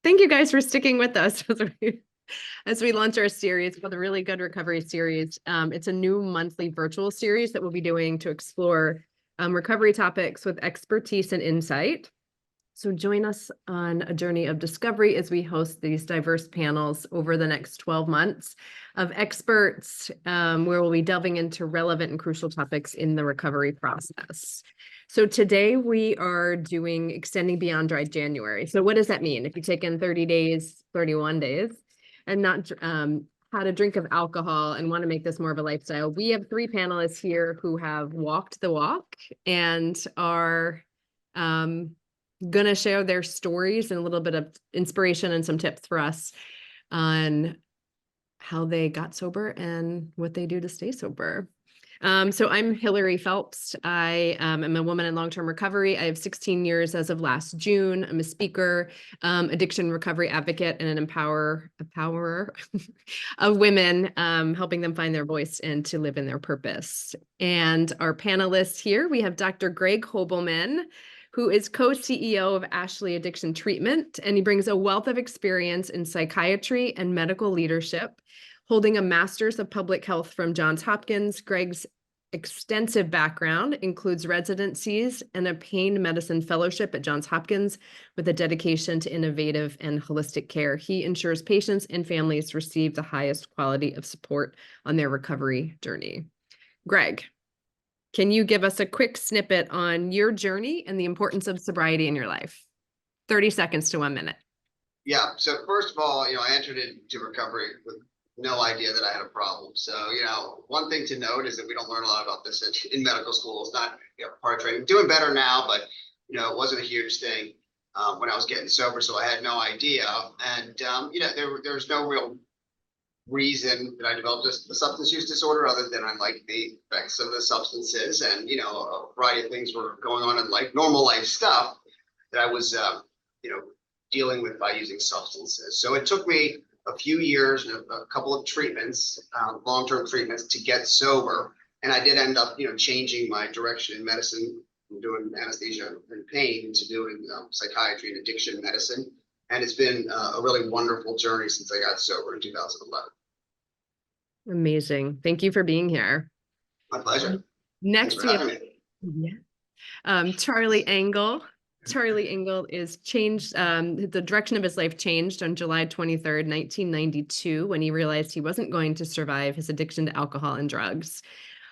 Thank you guys for sticking with us as we launch our series called the Really Good Recovery Series. It's a new monthly virtual series that we'll be doing to explore recovery topics with expertise and insight. So join us on a journey of discovery as we host these diverse panels over the next 12 months of experts, where we'll be delving into relevant and crucial topics in the recovery process. So today we are doing Extending Beyond Dry January. So what does that mean? If you take in 30 days, 31 days, and not how to drink of alcohol and want to make this more of a lifestyle, we have 3 panelists here who have walked the walk and are going to share their stories and a little bit of inspiration and some tips for us on how they got sober and what they do to stay sober. So I'm Hillary Phelps. I am a woman in long-term recovery. I have 16 years as of last June. I'm a speaker, addiction recovery advocate, and an empowerer of women, helping them find their voice and to live in their purpose. And our panelists here, we have Dr. Greg Hobelman, who is co-CEO of Ashley Addiction Treatment, and he brings a wealth of experience in psychiatry and medical leadership. Holding a master's of public health from Johns Hopkins, Greg's extensive background includes residencies and a pain medicine fellowship at Johns Hopkins with a dedication to innovative and holistic care. He ensures patients and families receive the highest quality of support on their recovery journey. Greg, can you give us a quick snippet on your journey and the importance of sobriety in your life? 30 seconds to 1 minute. Yeah. So first of all, I entered into recovery with no idea that I had a problem. So, one thing to note is that we don't learn a lot about this in medical school. It's not part of training. Doing better now, but, it wasn't a huge thing when I was getting sober. So I had no idea. And, there's no real reason that I developed a substance use disorder other than I like the effects of the substances. And, a variety of things were going on in life, normal life stuff that I was, dealing with by using substances. So it took me a few years and a couple of treatments, long-term treatments to get sober. And I did end up, changing my direction in medicine from doing anesthesia and pain to doing psychiatry and addiction medicine. And it's been a really wonderful journey since I got sober in 2011. Amazing. Thank you for being here. My pleasure. Next, we have Charlie Engle. Charlie Engle is changed, the direction of his life changed on July 23rd, 1992, when he realized he wasn't going to survive his addiction to alcohol and drugs.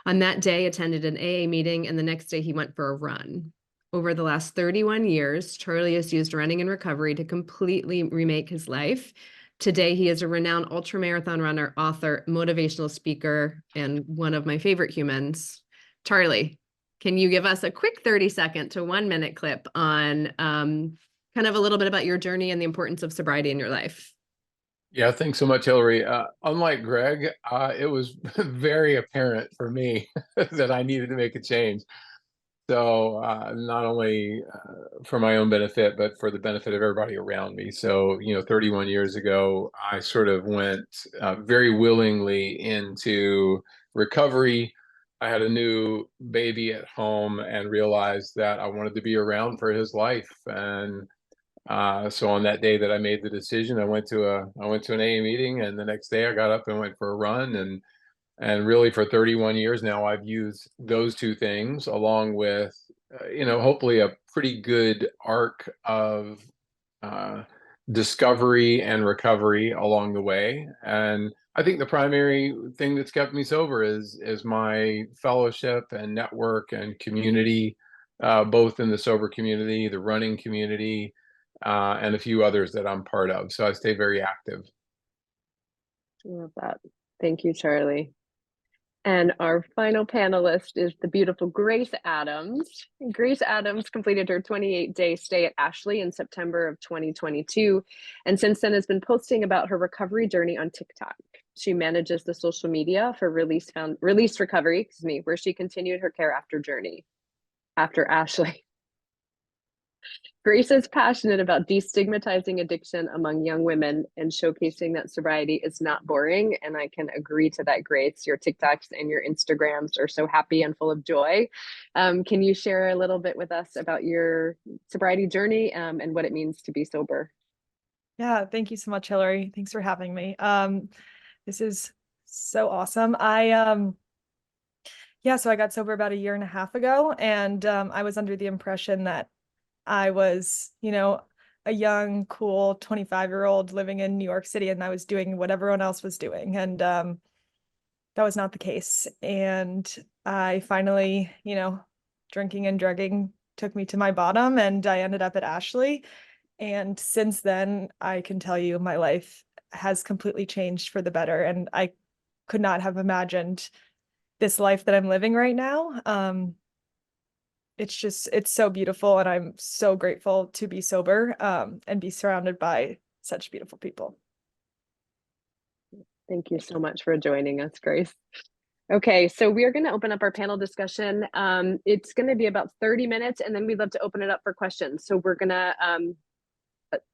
On that day, attended an AA meeting, and the next day he went for a run. Over the last 31 years, Charlie has used running in recovery to completely remake his life. Today, he is a renowned ultramarathon runner, author, motivational speaker, and one of my favorite humans. Charlie, can you give us a quick 30-second to 1 minute clip on kind of a little bit about your journey and the importance of sobriety in your life? Yeah, thanks so much, Hillary. Unlike Greg, it was very apparent for me that I needed to make a change. So not only for my own benefit, but for the benefit of everybody around me. So, 31 years ago, I sort of went very willingly into recovery. I had a new baby at home and realized that I wanted to be around for his life. And so on that day that I made the decision, I went to an AA meeting, and the next day I got up and went for a run. And really for 31 years now, I've used those two things along with, hopefully a pretty good arc of discovery and recovery along the way. And I think the primary thing that's kept me sober is my fellowship and network and community, both in the sober community, the running community, and a few others that I'm part of. So I stay very active. I love that. Thank you, Charlie. And our final panelist is the beautiful Grace Adams. Grace Adams completed her 28-day stay at Ashley in September of 2022, and since then has been posting about her recovery journey on TikTok. She manages the social media for Release Recovery, where she continued her care after Ashley. Grace is passionate about destigmatizing addiction among young women and showcasing that sobriety is not boring. And I can agree to that, Grace. Your TikToks and your Instagrams are so happy and full of joy. Can you share a little bit with us about your sobriety journey and what it means to be sober? Yeah, thank you so much, Hillary. Thanks for having me. This is so awesome. Yeah, so I got sober about a year and a half ago, and I was under the impression that I was, a young, cool 25-year-old living in New York City, and I was doing what everyone else was doing. And that was not the case. And I finally, drinking and drugging took me to my bottom, and I ended up at Ashley. And since then, I can tell you my life has completely changed for the better. And I could not have imagined this life that I'm living right now. It's so beautiful. And I'm so grateful to be sober, and be surrounded by such beautiful people. Thank you so much for joining us, Grace. Okay, so we are going to open up our panel discussion. It's going to be about 30 minutes, and then we'd love to open it up for questions. So we're going to,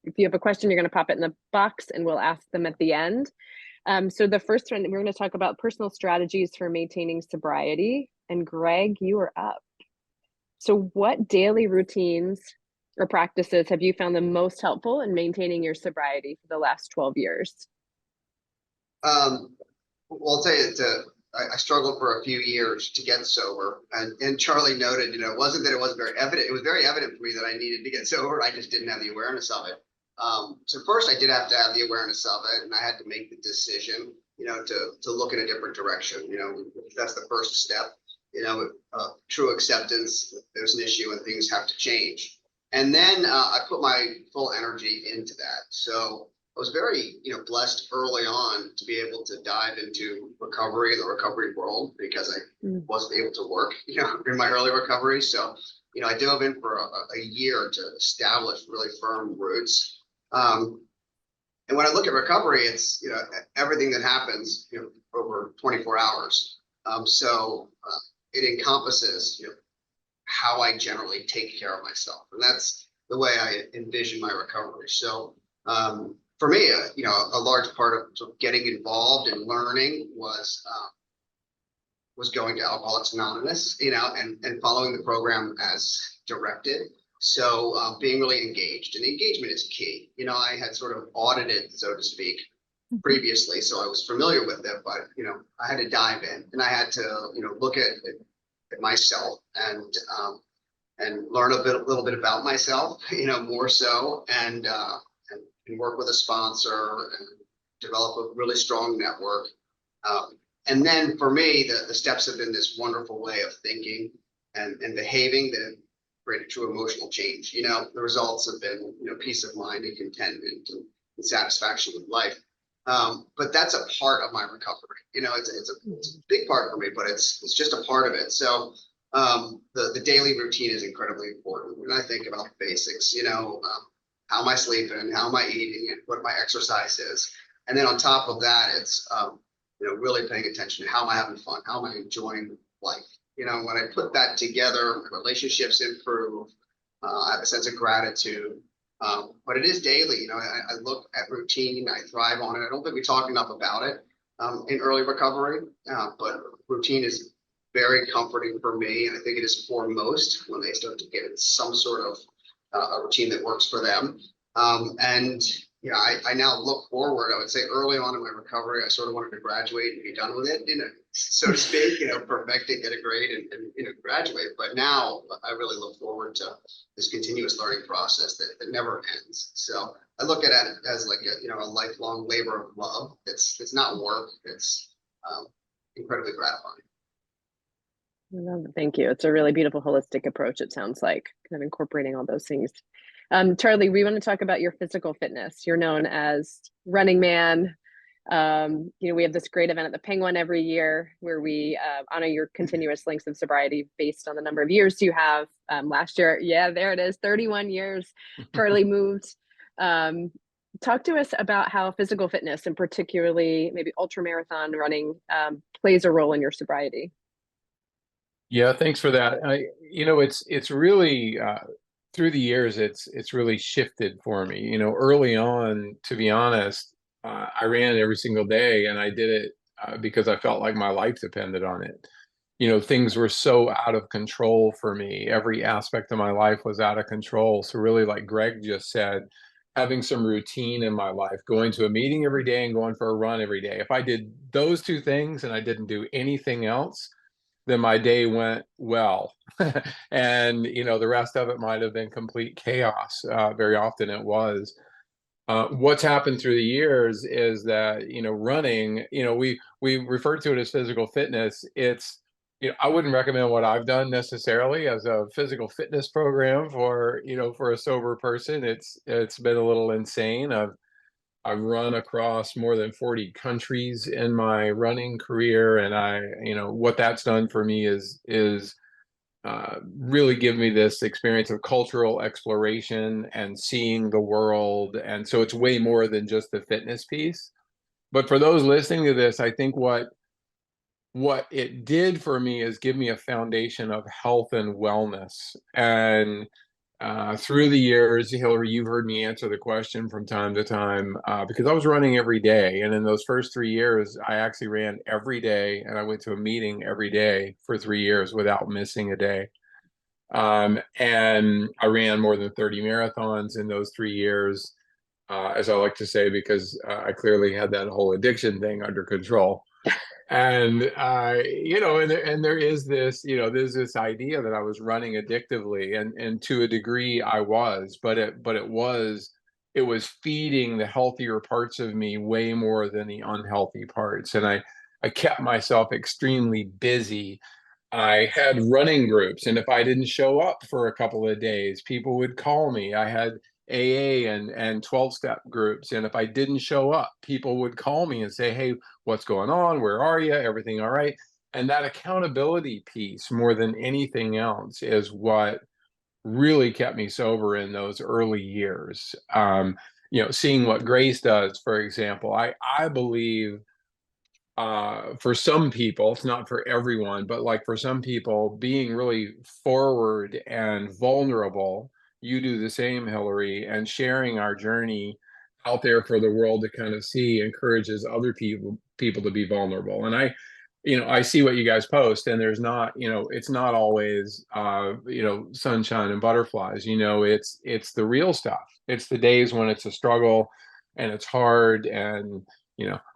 if you have a question, you're going to pop it in the box and we'll ask them at the end. So the first one, we're going to talk about personal strategies for maintaining sobriety. And Greg, you are up. So what daily routines or practices have you found the most helpful in maintaining your sobriety for the last 12 years? Well, I'll tell you, I struggled for a few years to get sober, and Charlie noted, it wasn't that it wasn't very evident. It was very evident for me that I needed to get sober. I just didn't have the awareness of it. So first, I did have to have the awareness of it, and I had to make the decision, to look in a different direction. That's the first step. True acceptance that there's an issue and things have to change. And then I put my full energy into that. So I was very, blessed early on to be able to dive into recovery and the recovery world, because I wasn't able to work, in my early recovery. So, I dove in for a year to establish really firm roots. And when I look at recovery, it's, everything that happens, over 24 hours. So it encompasses, how I generally take care of myself. And that's the way I envision my recovery. So for me, a large part of getting involved and learning was going to Alcoholics Anonymous, and following the program as directed. So being really engaged, and engagement is key. I had sort of audited, so to speak, previously, so I was familiar with it, but I had to dive in, and I had to look at myself and learn a little bit about myself, more so, and work with a sponsor and develop a really strong network. And then for me, the steps have been this wonderful way of thinking and behaving that created true emotional change. The results have been, peace of mind and contentment and satisfaction with life. But that's a part of my recovery. It's a big part for me, but it's just a part of it. So the daily routine is incredibly important. When I think about the basics, how am I sleeping, how am I eating, and what my exercise is. And then on top of that, it's really paying attention to how am I having fun, how am I enjoying life. When I put that together, my relationships improve. I have a sense of gratitude. But it is daily. I look at routine, I thrive on it. I don't think we talk enough about it in early recovery, but routine is very comforting for me. And I think it is for most when they start to get in some sort of a routine that works for them. And I now look forward. I would say early on in my recovery, I sort of wanted to graduate and be done with it, so to speak, perfect it, get a grade and graduate. But now I really look forward to this continuous learning process that never ends. So I look at it as like a lifelong labor of love. It's not work. It's incredibly gratifying. Thank you. It's a really beautiful holistic approach. It sounds like kind of incorporating all those things. Charlie, we want to talk about your physical fitness. You're known as Running Man. We have this great event at the Penguin every year where we honor your continuous lengths of sobriety based on the number of years you have. Last year, there it is, 31 years. Charlie moved. Talk to us about how physical fitness, and particularly maybe ultramarathon running, plays a role in your sobriety. Yeah, thanks for that. It's really through the years, it's really shifted for me. Early on, to be honest, I ran every single day, and I did it because I felt like my life depended on it. Things were so out of control for me. Every aspect of my life was out of control. So really, like Greg just said, having some routine in my life, going to a meeting every day and going for a run every day. If I did those two things and I didn't do anything else, then my day went well. And, the rest of it might have been complete chaos. Very often it was. What's happened through the years is that, running, we refer to it as physical fitness. It's, I wouldn't recommend what I've done necessarily as a physical fitness program for, for a sober person. It's been a little insane. I've run across more than 40 countries in my running career, and what that's done for me is really give me this experience of cultural exploration and seeing the world. And so it's way more than just the fitness piece. But for those listening to this, I think what it did for me is give me a foundation of health and wellness. And through the years, Hillary, you've heard me answer the question from time to time because I was running every day. And in those first 3 years, I actually ran every day, and I went to a meeting every day for 3 years without missing a day. And I ran more than 30 marathons in those 3 years, as I like to say, because I clearly had that whole addiction thing under control. And and there is this, there's this idea that I was running addictively, and to a degree I was, but it was feeding the healthier parts of me way more than the unhealthy parts. And I kept myself extremely busy. I had running groups, and if I didn't show up for a couple of days, people would call me. I had AA and 12-step groups, and if I didn't show up, people would call me and say, "Hey, what's going on? Where are you? Everything all right?" And that accountability piece, more than anything else, is what really kept me sober in those early years. Seeing what Grace does, for example, I believe for some people, it's not for everyone, but like for some people, being really forward and vulnerable, you do the same, Hillary, and sharing our journey out there for the world to kind of see encourages other people to be vulnerable. And I see what you guys post, and there's not, it's not always sunshine and butterflies. It's the real stuff. It's the days when it's a struggle and it's hard. And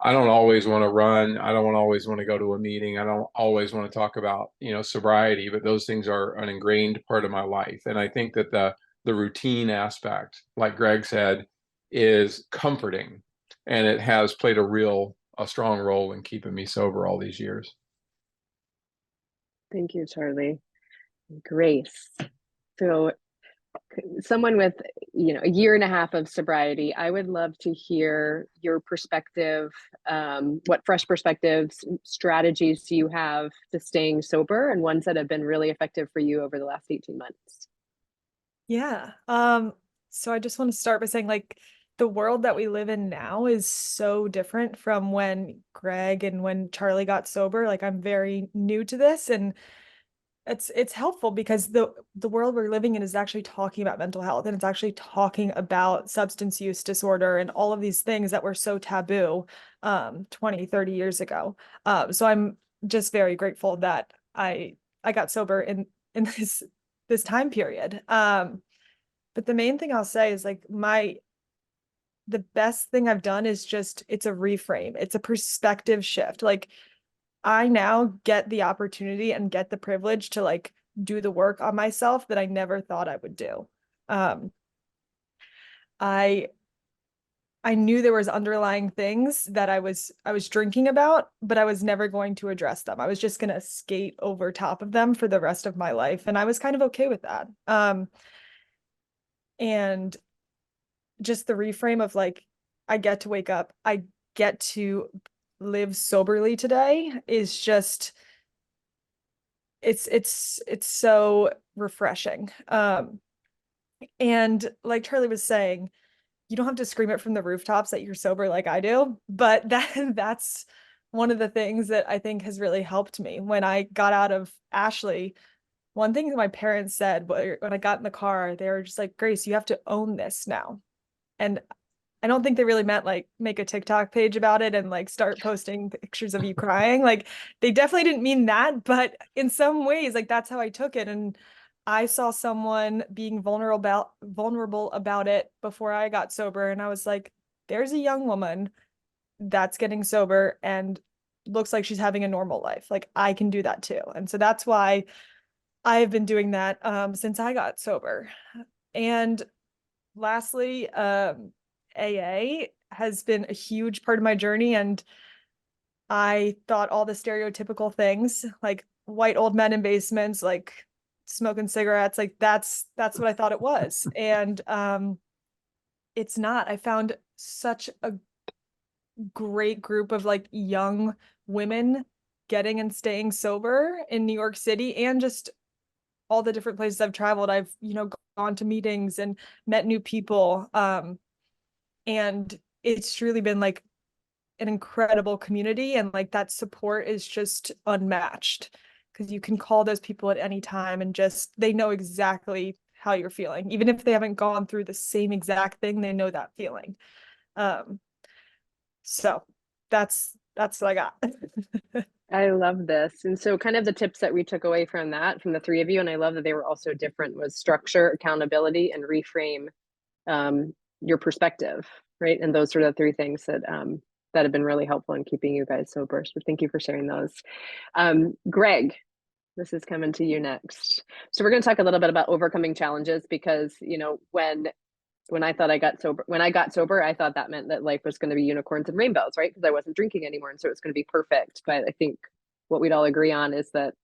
I don't always want to run. I don't always want to go to a meeting. I don't always want to talk about, sobriety, but those things are an ingrained part of my life. And I think that the routine aspect, like Greg said, is comforting, and it has played a strong role in keeping me sober all these years. Thank you, Charlie. Grace. So someone with, a year and a half of sobriety, I would love to hear your perspective. What fresh perspectives, strategies do you have to staying sober, and ones that have been really effective for you over the last 18 months? Yeah. So I just want to start by saying, like, the world that we live in now is so different from when Greg and when Charlie got sober. Like, I'm very new to this, and it's helpful because the world we're living in is actually talking about mental health, and it's actually talking about substance use disorder and all of these things that were so taboo 20, 30 years ago. So I'm just very grateful that I got sober in this time period. But the main thing I'll say is, like, the best thing I've done is just, it's a reframe. It's a perspective shift. Like, I now get the opportunity and get the privilege to, like, do the work on myself that I never thought I would do. I knew there was underlying things that I was drinking about, but I was never going to address them. I was just going to skate over top of them for the rest of my life. And I was kind of okay with that. And just the reframe of, like, I get to wake up, I get to live soberly today is just, it's so refreshing. And like Charlie was saying, you don't have to scream it from the rooftops that you're sober like I do, but that's one of the things that I think has really helped me. When I got out of Ashley, one thing that my parents said when I got in the car, they were just like, "Grace, you have to own this now." And I don't think they really meant, like, make a TikTok page about it and, like, start posting pictures of you crying. Like, they definitely didn't mean that, but in some ways, like, that's how I took it. And I saw someone being vulnerable about it before I got sober, and I was like, there's a young woman that's getting sober and looks like she's having a normal life. Like I can do that too. And so that's why I've been doing that since I got sober. And lastly, AA has been a huge part of my journey, and I thought all the stereotypical things like white old men in basements, like smoking cigarettes, like that's what I thought it was. And it's not. I found such a great group of like young women getting and staying sober in New York City, and just all the different places I've traveled. I've, gone to meetings and met new people. And it's truly been like an incredible community, and like that support is just unmatched because you can call those people at any time and just they know exactly how you're feeling. Even if they haven't gone through the same exact thing, they know that feeling. So that's what I got. I love this. And so kind of the tips that we took away from that, from the three of you, and I love that they were also different, was structure, accountability, and reframe your perspective, right? And those are the three things that that have been really helpful in keeping you guys sober. So thank you for sharing those. Greg, this is coming to you next. So we're going to talk a little bit about overcoming challenges, because, when I got sober, I thought that meant that life was going to be unicorns and rainbows, right? Because I wasn't drinking anymore. And so it's going to be perfect. But I think what we'd all agree on is that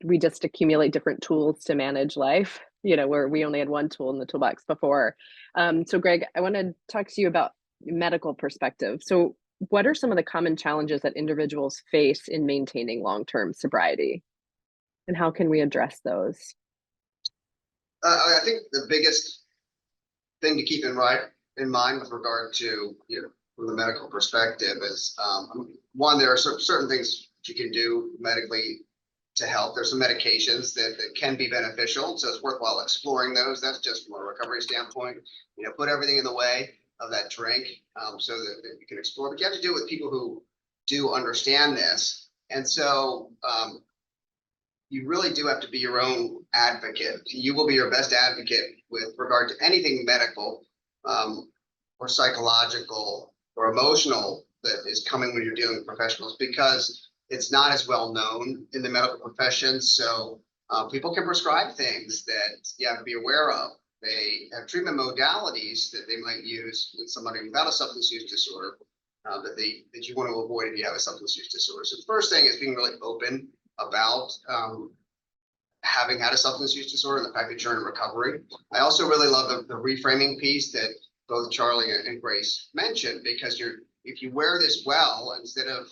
we just accumulate different tools to manage life, where we only had one tool in the toolbox before. So Greg, I want to talk to you about medical perspective. So what are some of the common challenges that individuals face in maintaining long-term sobriety? And how can we address those? I think the biggest thing to keep in mind with regard to, from the medical perspective is, one, there are certain things you can do medically to help. There's some medications that can be beneficial, so it's worthwhile exploring those. That's just from a recovery standpoint. Put everything in the way of that drink, so that you can explore. But you have to do it with people who do understand this, and so you really do have to be your own advocate. You will be your best advocate with regard to anything medical, or psychological or emotional that is coming when you're dealing with professionals, because it's not as well known in the medical profession. So people can prescribe things that you have to be aware of. They have treatment modalities that they might use with somebody without a substance use disorder, that you want to avoid if you have a substance use disorder. So the first thing is being really open about having had a substance use disorder and the fact that you're in recovery. I also really love the reframing piece that both Charlie and Grace mentioned, because if you wear this well, instead of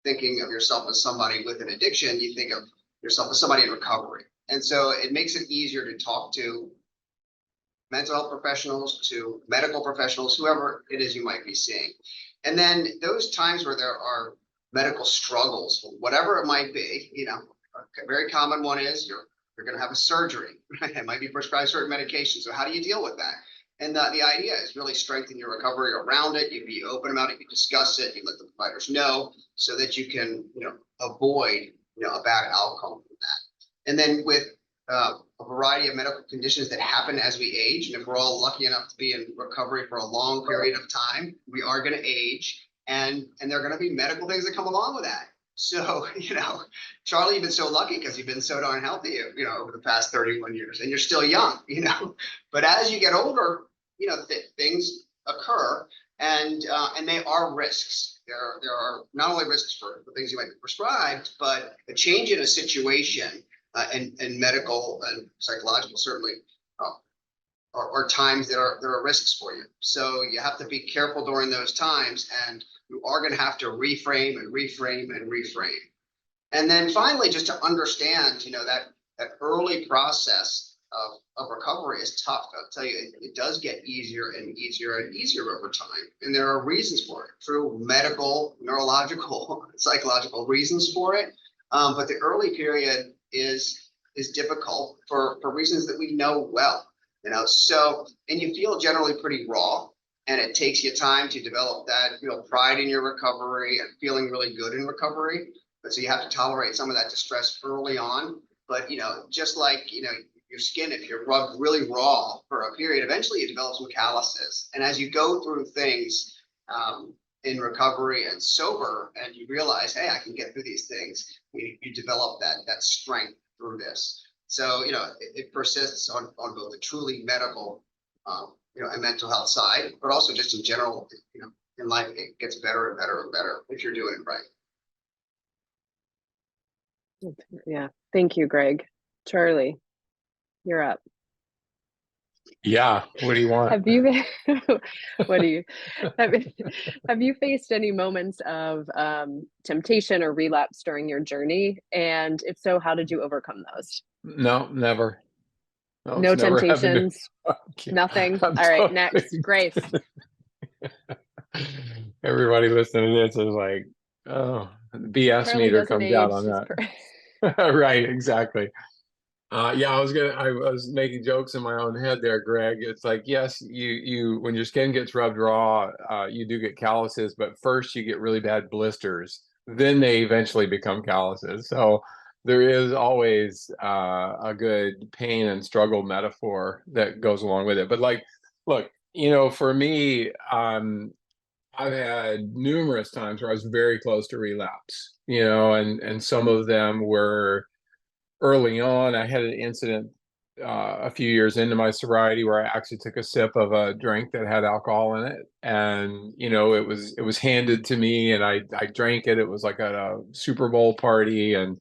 thinking of yourself as somebody with an addiction, you think of yourself as somebody in recovery. And so it makes it easier to talk to mental health professionals, to medical professionals, whoever it is you might be seeing. And then those times where there are medical struggles, whatever it might be, a very common one is you're going to have a surgery, right? It might be prescribed certain medications. So how do you deal with that? And the idea is really strengthen your recovery around it. You be open about it. You discuss it. You let the providers know so that you can, avoid, a bad outcome from that. And then with a variety of medical conditions that happen as we age, and if we're all lucky enough to be in recovery for a long period of time, we are going to age, and there are going to be medical things that come along with that. So, Charlie, you've been so lucky because you've been so darn healthy, over the past 31 years, and you're still young, but as you get older, things occur, and they are risks. There are not only risks for the things you might be prescribed, but a change in a situation, and medical and psychological certainly are times that are risks for you. So you have to be careful during those times, and you are going to have to reframe and reframe and reframe. And then finally, just to understand, that early process of recovery is tough. I'll tell you, it does get easier and easier and easier over time. And there are reasons for it, through medical, neurological, psychological reasons for it. But the early period is difficult for reasons that we know well. So, and you feel generally pretty raw, and it takes you time to develop that, pride in your recovery and feeling really good in recovery. But so you have to tolerate some of that distress early on. But, just like, your skin, if you're rubbed really raw for a period, eventually you develop some calluses. And as you go through things in recovery and sober, and you realize, hey, I can get through these things, you develop that strength through this. So, it persists on both the truly medical, and mental health side, but also just in general, in life, it gets better and better and better if you're doing it right. Yeah. Thank you, Greg. Charlie, you're up. Yeah. What do you want? Have you what do you have you faced any moments of temptation or relapse during your journey? And if so, how did you overcome those? No, never. No, No it's never happened to- temptations, Okay. nothing. I'm All right, totally next, Grace. Everybody listening to this is like, oh, the BS Charlie meter doesn't comes age. out on She's that. Right, exactly. Yeah, I was making jokes in my own head there, Greg. It's like, yes, you when your skin gets rubbed raw, you do get calluses, but first you get really bad blisters. Then they eventually become calluses. So there is always a good pain and struggle metaphor that goes along with it. But like, look, for me, I've had numerous times where I was very close to relapse, and some of them were early on. I had an incident a few years into my sobriety where I actually took a sip of a drink that had alcohol in it, and it was handed to me, and I drank it. It was like at a Super Bowl party, and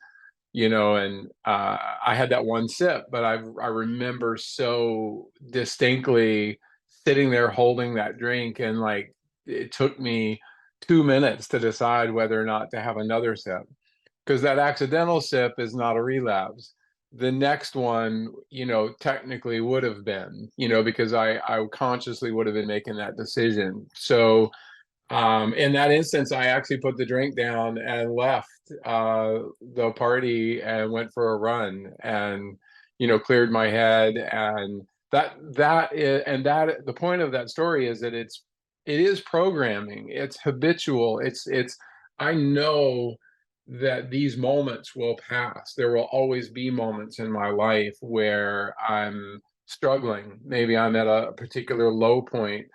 I had that one sip, but I remember so distinctly sitting there holding that drink, and like it took me 2 minutes to decide whether or not to have another sip, because that accidental sip is not a relapse. The next one, technically would have been, because I consciously would have been making that decision. So in that instance, I actually put the drink down and left the party and went for a run, and cleared my head. And the point of that story is that it is programming. It's habitual. It's I know that these moments will pass. There will always be moments in my life where I'm struggling. Maybe I'm at a particular low point.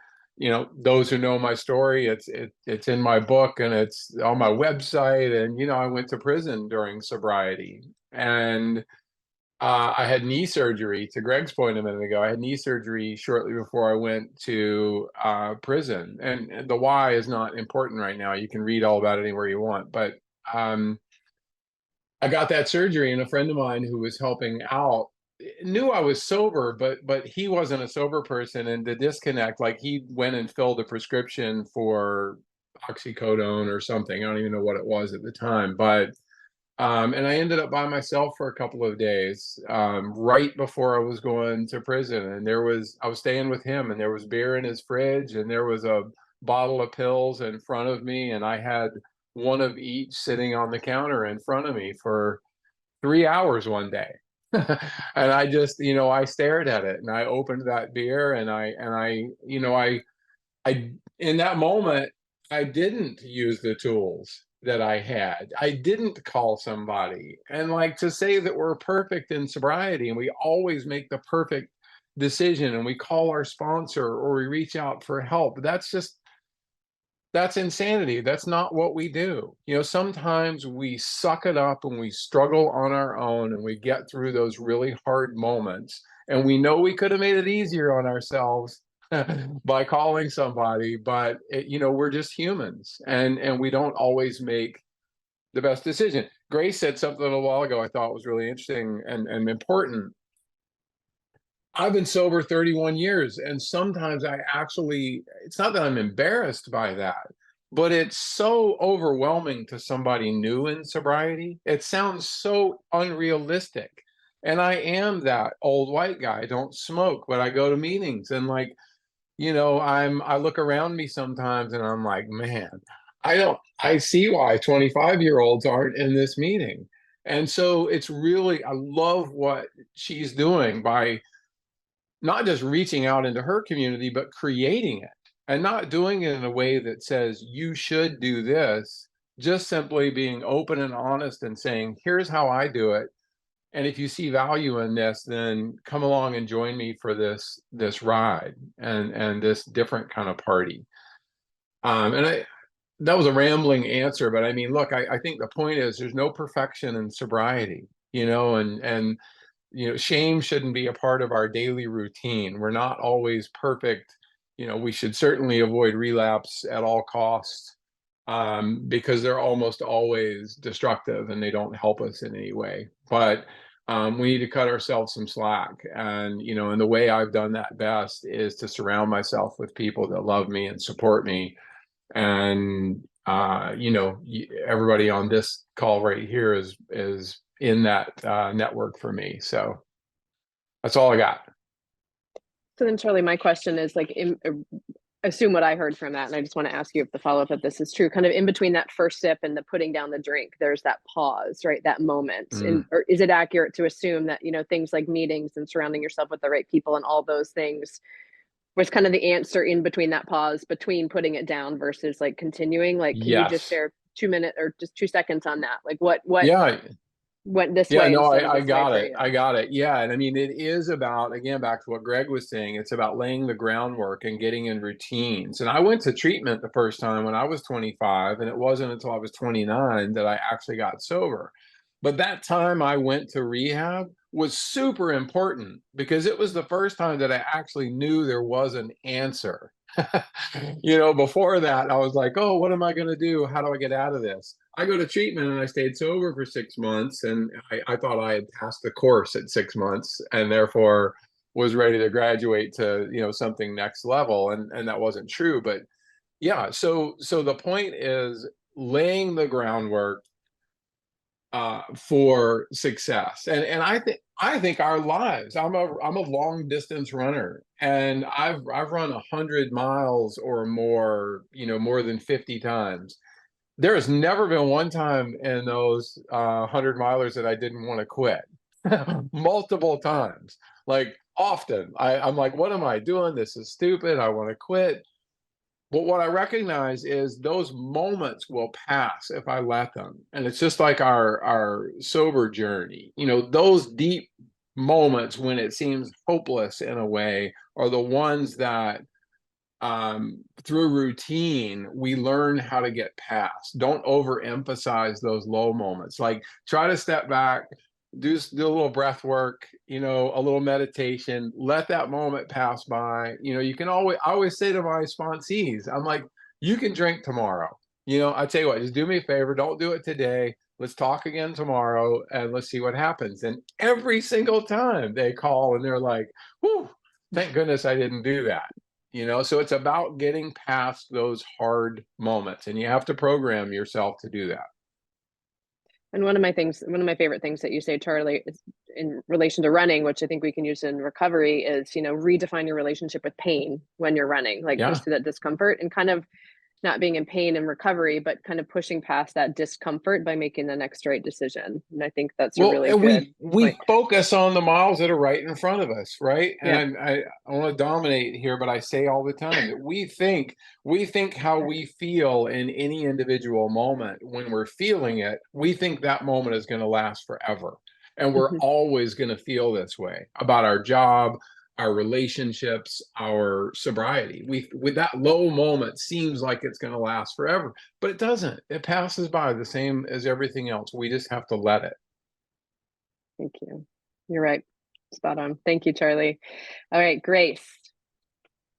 Those who know my story, it's in my book and it's on my website. And I went to prison during sobriety, and I had knee surgery. To Greg's point a minute ago, I had knee surgery shortly before I went to prison. And the why is not important right now. You can read all about it anywhere you want. But I got that surgery, and a friend of mine who was helping out knew I was sober, but he wasn't a sober person. And the disconnect, like he went and filled a prescription for oxycodone or something. I don't even know what it was at the time, but and I ended up by myself for a couple of days, right before I was going to prison. And I was staying with him, and there was beer in his fridge, and there was a bottle of pills in front of me, and I had one of each sitting on the counter in front of me for 3 hours one day. And I just, I stared at it, and I opened that beer, and I in that moment, I didn't use the tools that I had. I didn't call somebody. And like, to say that we're perfect in sobriety and we always make the perfect decision and we call our sponsor or we reach out for help, that's insanity. That's not what we do. Sometimes we suck it up and we struggle on our own, and we get through those really hard moments. And we know we could have made it easier on ourselves by calling somebody, but we're just humans, and we don't always make the best decision. Grace said something a little while ago I thought was really interesting and important. I've been sober 31 years, and sometimes it's not that I'm embarrassed by that, but it's so overwhelming to somebody new in sobriety. It sounds so unrealistic. And I am that old white guy. I don't smoke, but I go to meetings, and like, I look around me sometimes and I'm like, man, I see why 25-year-olds aren't in this meeting. And so it's really, I love what she's doing by not just reaching out into her community, but creating it, and not doing it in a way that says you should do this, just simply being open and honest and saying, here's how I do it. And if you see value in this, then come along and join me for this ride and this different kind of party. And that was a rambling answer, but I mean, look, I think the point is there's no perfection in sobriety, and shame shouldn't be a part of our daily routine. We're not always perfect. We should certainly avoid relapse at all costs, because they're almost always destructive and they don't help us in any way. But we need to cut ourselves some slack. And the way I've done that best is to surround myself with people that love me and support me. And everybody on this call right here is in that network for me. So that's all I got. So then, Charlie, my question is like, assume what I heard from that, and I just want to ask you if the follow-up if this is true. Kind of in between that first sip and the putting down the drink, there's that pause, right? That moment. And or is it accurate to assume that things like meetings and surrounding yourself with the right people and all those things was kind of the answer in between that pause between putting it down versus like continuing? Like, can you just Yes. share 2 minutes or just 2 seconds on that? Like what Yeah. went this Yeah, way no, instead of I this way got for it. you? I got it. Yeah. And I mean, it is about, again, back to what Greg was saying, it's about laying the groundwork and getting in routines. And I went to treatment the first time when I was 25, and it wasn't until I was 29 that I actually got sober. But that time I went to rehab was super important because it was the first time that I actually knew there was an answer. Before that, I was like, oh, what am I going to do? How do I get out of this? I go to treatment and I stayed sober for 6 months, and I thought I had passed the course at 6 months and therefore was ready to graduate to, something next level. And that wasn't true. But yeah, so the point is laying the groundwork for success. And I think our lives, I'm a long distance runner, and I've run 100 miles or more, more than 50 times. There has never been one time in those 100 milers that I didn't want to quit. Multiple times, like often. I'm like, what am I doing? This is stupid. I want to quit. But what I recognize is those moments will pass if I let them. And it's just like our sober journey. Those deep moments when it seems hopeless in a way are the ones that through routine we learn how to get past. Don't overemphasize those low moments. Like, try to step back, do a little breath work, a little meditation, let that moment pass by. You can I always say to my sponsees, I'm like, you can drink tomorrow. I tell you what, just do me a favor, don't do it today. Let's talk again tomorrow and let's see what happens. And every single time they call and they're like, whew, thank goodness I didn't do that. So it's about getting past those hard moments, and you have to program yourself to do that. And one of my favorite things that you say, Charlie, is in relation to running, which I think we can use in recovery, is, redefine your relationship with pain when you're running, like just to that discomfort, and kind of not being in pain and recovery, but kind of pushing past that discomfort by making the next right decision. And I think that's a really good we point. focus on the miles that are right in front of us, right? Yeah. And I want to dominate here, but I say all the time that we think how we feel in any individual moment. When we're feeling it, we think that moment is going to last forever. And we're always going to feel this way about our job, our relationships, our sobriety. With that low moment seems like it's going to last forever, but it doesn't. It passes by the same as everything else. We just have to let it. Thank you. You're right. Spot on. Thank you, Charlie. All right, Grace.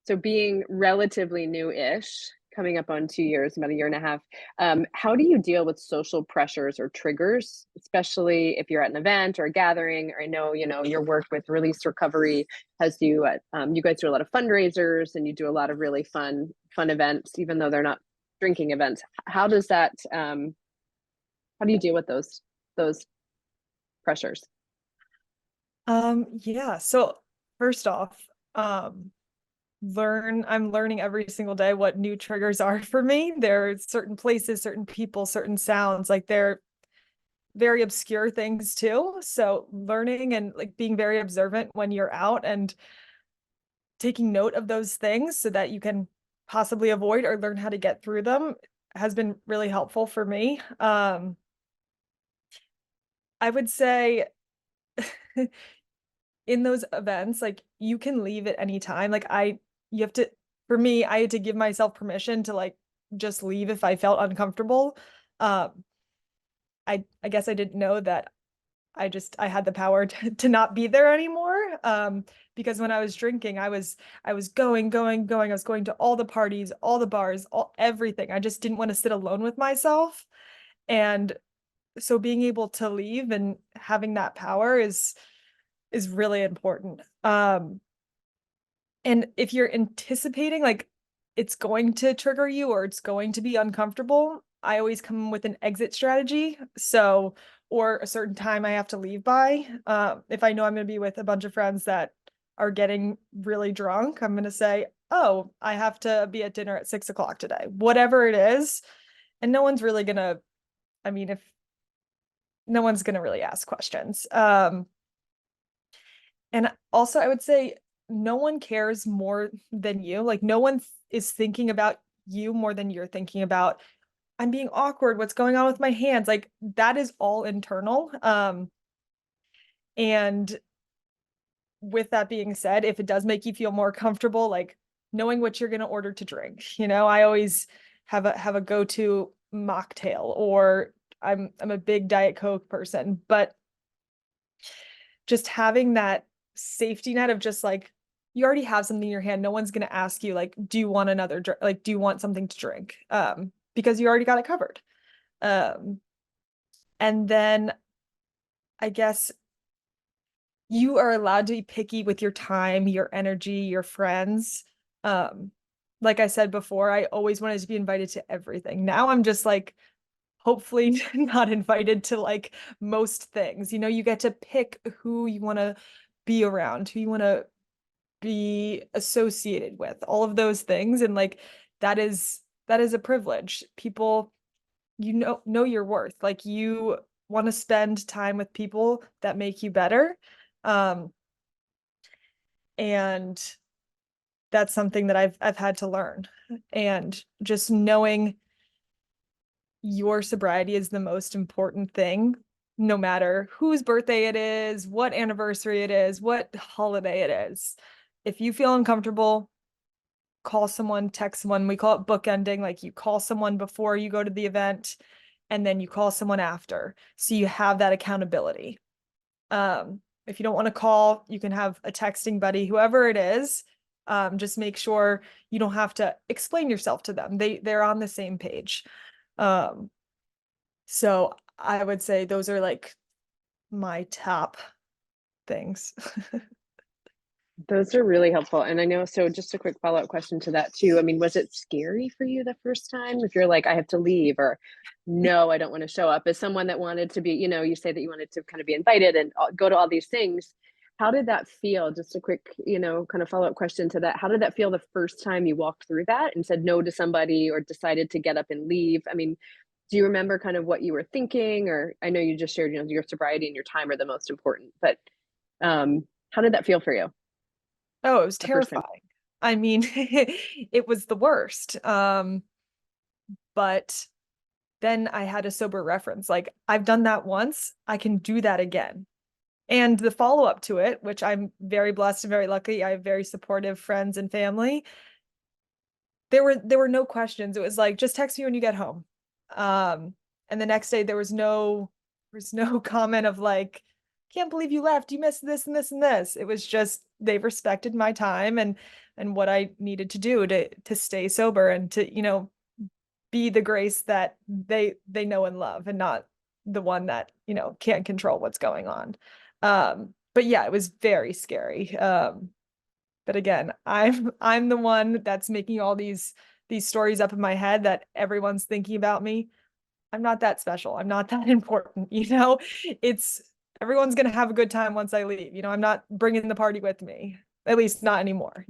So being relatively new-ish, coming up on 2 years, about 1.5 years, how do you deal with social pressures or triggers, especially if you're at an event or a gathering? Or I know, your work with Release Recovery has you guys do a lot of fundraisers and you do a lot of really fun events, even though they're not drinking events. How does that, how do you deal with those pressures? Yeah. So first off, I'm learning every single day what new triggers are for me. There are certain places, certain people, certain sounds, like they're very obscure things too. So learning and like being very observant when you're out and taking note of those things so that you can possibly avoid or learn how to get through them has been really helpful for me. I would say in those events, like you can leave at any time. Like you have to, for me, I had to give myself permission to like just leave if I felt uncomfortable. Um, I guess I didn't know that I had the power to not be there anymore. Because when I was drinking, I was going. I was going to all the parties, all the bars, everything. I just didn't want to sit alone with myself. And so being able to leave and having that power is really important. And if you're anticipating like it's going to trigger you or it's going to be uncomfortable, I always come with an exit strategy. So, or a certain time I have to leave by. If I know I'm going to be with a bunch of friends that are getting really drunk, I'm going to say, oh, I have to be at dinner at 6 o'clock today, whatever it is. And no one's really going to, I mean, if no one's going to really ask questions. And also I would say no one cares more than you. Like no one is thinking about you more than you're thinking about, I'm being awkward, what's going on with my hands? Like that is all internal. And with that being said, if it does make you feel more comfortable, like knowing what you're going to order to drink, I always have a go-to mocktail, or I'm a big Diet Coke person, but just having that safety net of just like, you already have something in your hand. No one's going to ask you like, do you want another drink? Like, do you want something to drink? Because you already got it covered. And then I guess you are allowed to be picky with your time, your energy, your friends. Like I said before, I always wanted to be invited to everything. Now I'm just like, hopefully not invited to like most things. You get to pick who you want to be around, who you want to be associated with, all of those things. And like that is a privilege. People, know your worth. Like you want to spend time with people that make you better. And that's something that I've had to learn. And just knowing your sobriety is the most important thing, no matter whose birthday it is, what anniversary it is, what holiday it is. If you feel uncomfortable, call someone, text someone. We call it bookending. Like you call someone before you go to the event and then you call someone after. So you have that accountability. If you don't want to call, you can have a texting buddy, whoever it is. Just make sure you don't have to explain yourself to them. They're on the same page. So I would say those are like my top things. Those are really helpful. And I know, so just a quick follow-up question to that too. I mean, was it scary for you the first time? If you're like, I have to leave, or no, I don't want to show up, as someone that wanted to be, you say that you wanted to kind of be invited and go to all these things. How did that feel? Just a quick, kind of follow-up question to that. How did that feel the first time you walked through that and said no to somebody or decided to get up and leave? I mean, do you remember kind of what you were thinking? Or I know you just shared, your sobriety and your time are the most important, but how did that feel for you? Oh, it was The first time? terrifying. I mean, it was the worst. But then I had a sober reference. Like, I've done that once, I can do that again. And the follow-up to it, which I'm very blessed and very lucky, I have very supportive friends and family. There were no questions. It was like, just text me when you get home. And the next day there was no comment of like, can't believe you left, you missed this and this and this. It was just, they respected my time and what I needed to do to stay sober and to, be the Grace that they know and love, and not the one that, can't control what's going on. But yeah, it was very scary. But again, I'm the one that's making all these stories up in my head that everyone's thinking about me. I'm not that special. I'm not that important. It's everyone's going to have a good time once I leave. I'm not bringing the party with me, at least not anymore,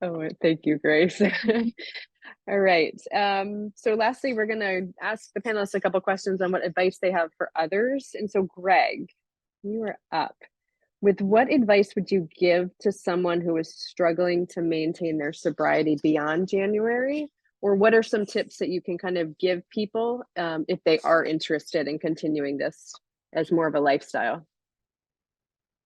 Oh, thank you, Grace. All right. So lastly, we're going to ask the panelists a couple questions on what advice they have for others. And so Greg, you are up. With what advice would you give to someone who is struggling to maintain their sobriety beyond January, Or what are some tips that you can kind of give people if they are interested in continuing this as more of a lifestyle?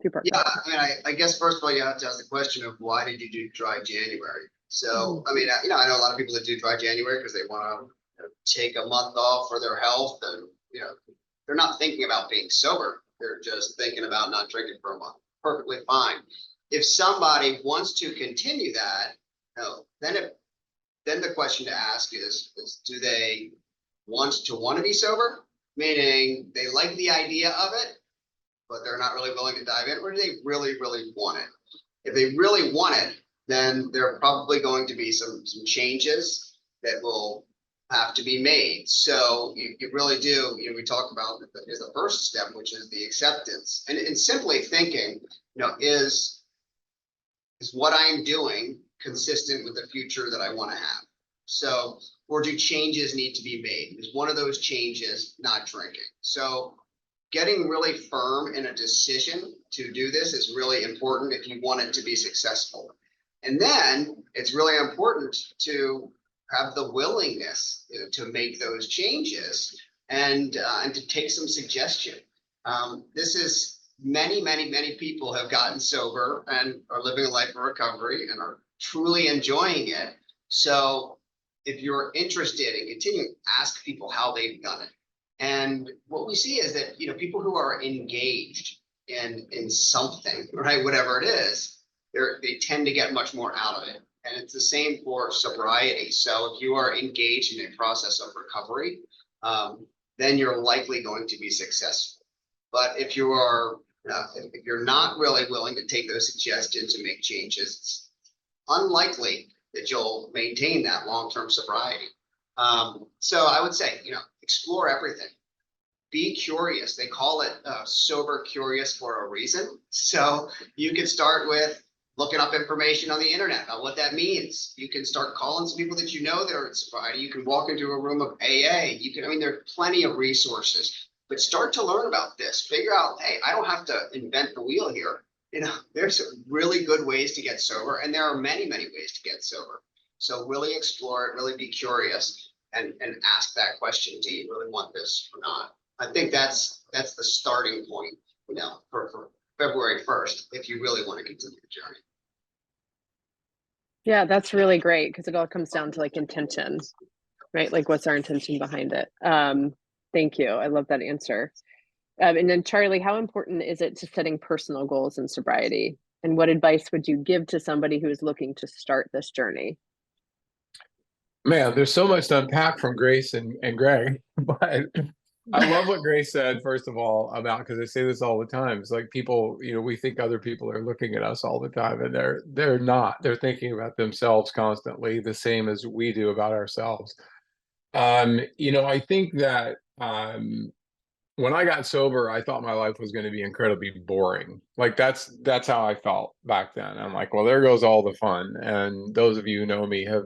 Two-part Yeah, question. I mean, I guess first of all, you have to ask the question of why did you do dry January? So, I mean, I know a lot of people that do dry January because they want to take a month off for their health and, they're not thinking about being sober. They're just thinking about not drinking for a month. Perfectly fine. If somebody wants to continue that, then the question to ask is do they want to be sober? Meaning they like the idea of it, but they're not really willing to dive in, or do they really, really want it? If they really want it, then there are probably going to be some changes that will have to be made. So you really do, we talk about is the first step, which is the acceptance. And simply thinking, is what I'm doing consistent with the future that I want to have? So, or do changes need to be made? Is one of those changes not drinking? So getting really firm in a decision to do this is really important if you want it to be successful. And then it's really important to have the willingness to make those changes and to take some suggestion. This is many people have gotten sober and are living a life of recovery and are truly enjoying it. So if you're interested in continuing, ask people how they've done it. And what we see is that, people who are engaged in something, right, whatever it is, they tend to get much more out of it. And it's the same for sobriety. So if you are engaged in a process of recovery, then you're likely going to be successful. But if you're not really willing to take those suggestions and make changes, it's unlikely that you'll maintain that long-term sobriety. So I would say, explore everything. Be curious. They call it sober curious for a reason. So you can start with looking up information on the internet about what that means. You can start calling some people that that are in sobriety. You can walk into a room of AA. There are plenty of resources, but start to learn about this. Figure out, hey, I don't have to invent the wheel here. There's really good ways to get sober, and there are many ways to get sober. So really explore it, really be curious, and ask that question: do you really want this or not? I think that's the starting point, for February 1st, if you really want to continue the journey. Yeah, that's really great because it all comes down to intention, right? What's our intention behind it? Thank you. I love that answer. And then Charlie, how important is it to setting personal goals in sobriety? And what advice would you give to somebody who is looking to start this journey? Man, there's so much to unpack from Grace and Greg, but I love what Grace said, first of all, about, because I say this all the time. It's like people, we think other people are looking at us all the time, and they're not. They're thinking about themselves constantly, the same as we do about ourselves. I think that when I got sober, I thought my life was going to be incredibly boring. That's how I felt back then. I'm like, well, there goes all the fun. And those of you who know me have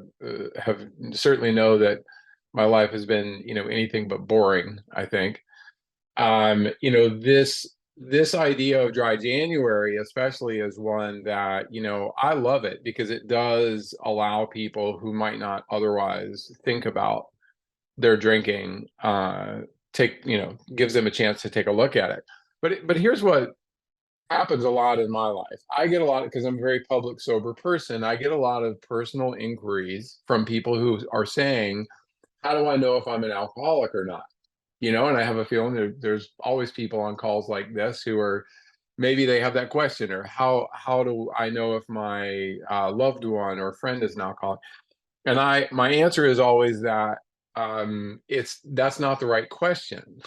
certainly know that my life has been, anything but boring, I think. This idea of dry January, especially, is one that, I love it because it does allow people who might not otherwise think about their drinking, gives them a chance to take a look at it. But here's what happens a lot in my life. I get a lot, because I'm a very public sober person, I get a lot of personal inquiries from people who are saying, how do I know if I'm an alcoholic or not? And I have a feeling there's always people on calls like this who are, maybe they have that question, or how do I know if my loved one or friend is an alcoholic? And my answer is always that that's not the right question.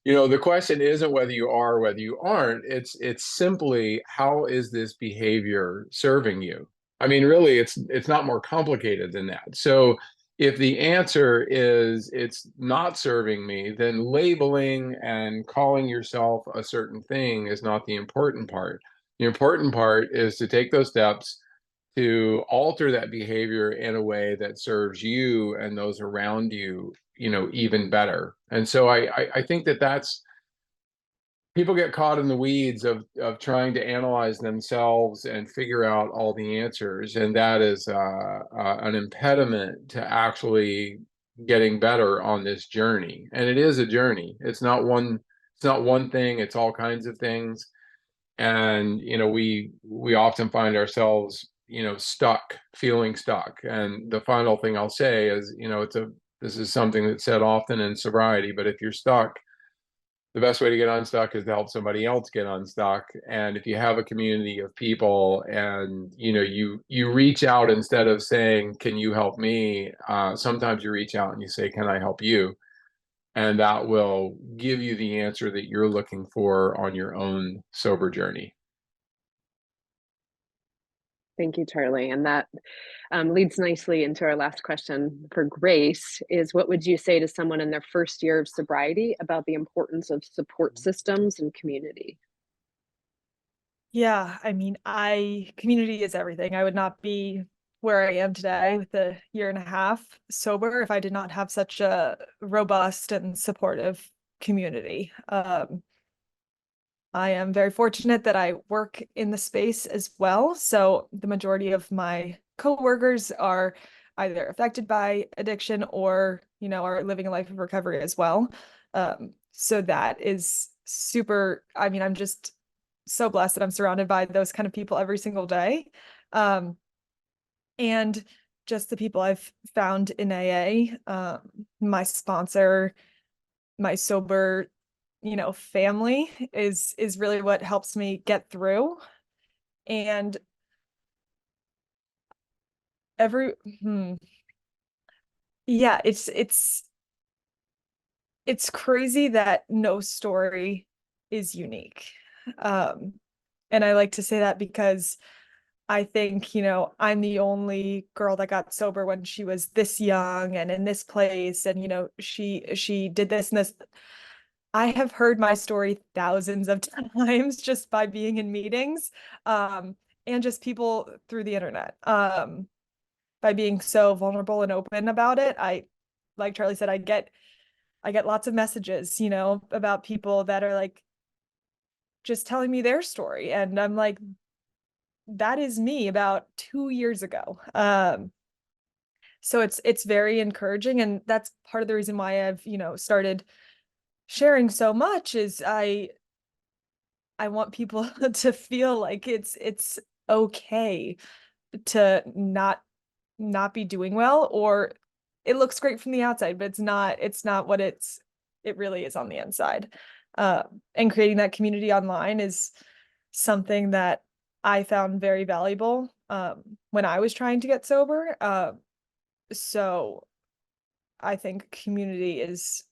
The question isn't whether you are or whether you aren't. It's simply, how is this behavior serving you? I mean, really, it's not more complicated than that. So if the answer is it's not serving me, then labeling and calling yourself a certain thing is not the important part. The important part is to take those steps to alter that behavior in a way that serves you and those around you, even better. And so I think that's people get caught in the weeds of trying to analyze themselves and figure out all the answers, and that is an impediment to actually getting better on this journey. And it is a journey. It's not one thing, it's all kinds of things. And we often find ourselves feeling stuck. And the final thing I'll say is, this is something that's said often in sobriety, but if you're stuck, the best way to get unstuck is to help somebody else get unstuck. And if you have a community of people and you reach out instead of saying, can you help me? Sometimes you reach out and you say, can I help you? And that will give you the answer that you're looking for on your own sober journey. Thank you, Charlie. And that leads nicely into our last question for Grace is, what would you say to someone in their first year of sobriety about the importance of support systems and community? Yeah, I mean, community is everything. I would not be where I am today with a year and a half sober if I did not have such a robust and supportive community. I am very fortunate that I work in the space as well. So the majority of my coworkers are either affected by addiction or, are living a life of recovery as well. So that is super, I mean, I'm just so blessed that I'm surrounded by those kind of people every single day. And just the people I've found in AA, my sponsor, my sober family is really what helps me get through. And yeah, it's crazy that no story is unique. And I like to say that because I think, I'm the only girl that got sober when she was this young and in this place, and she did this and this. I have heard my story thousands of times just by being in meetings, and just people through the internet. By being so vulnerable and open about it, like Charlie said, I get lots of messages, about people that are like just telling me their story, and I'm like, that is me about 2 years ago. So it's very encouraging, and that's part of the reason why I've started sharing so much is I want people to feel like it's okay to not be doing well, or it looks great from the outside, but it's not what it really is on the inside. And creating that community online is something that I found very valuable when I was trying to get sober. So I think community is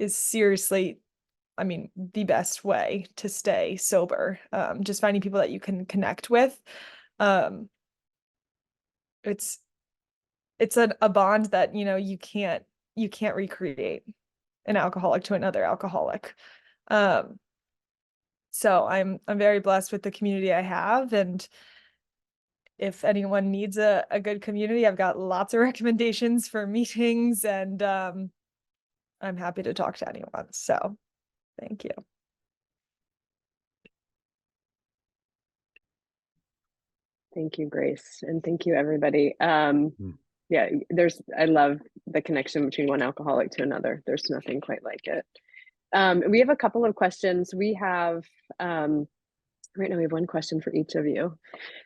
seriously, I mean, the best way to stay sober. Just finding people that you can connect with. It's a bond that, you can't recreate an alcoholic to another alcoholic. So I'm very blessed with the community I have, and if anyone needs a good community, I've got lots of recommendations for meetings, and I'm happy to talk to anyone. So thank you. Thank you, Grace. And thank you, everybody. Yeah, I love the connection between one alcoholic to another. There's nothing quite like it. We have a couple of questions. We have, right now we have one question for each of you.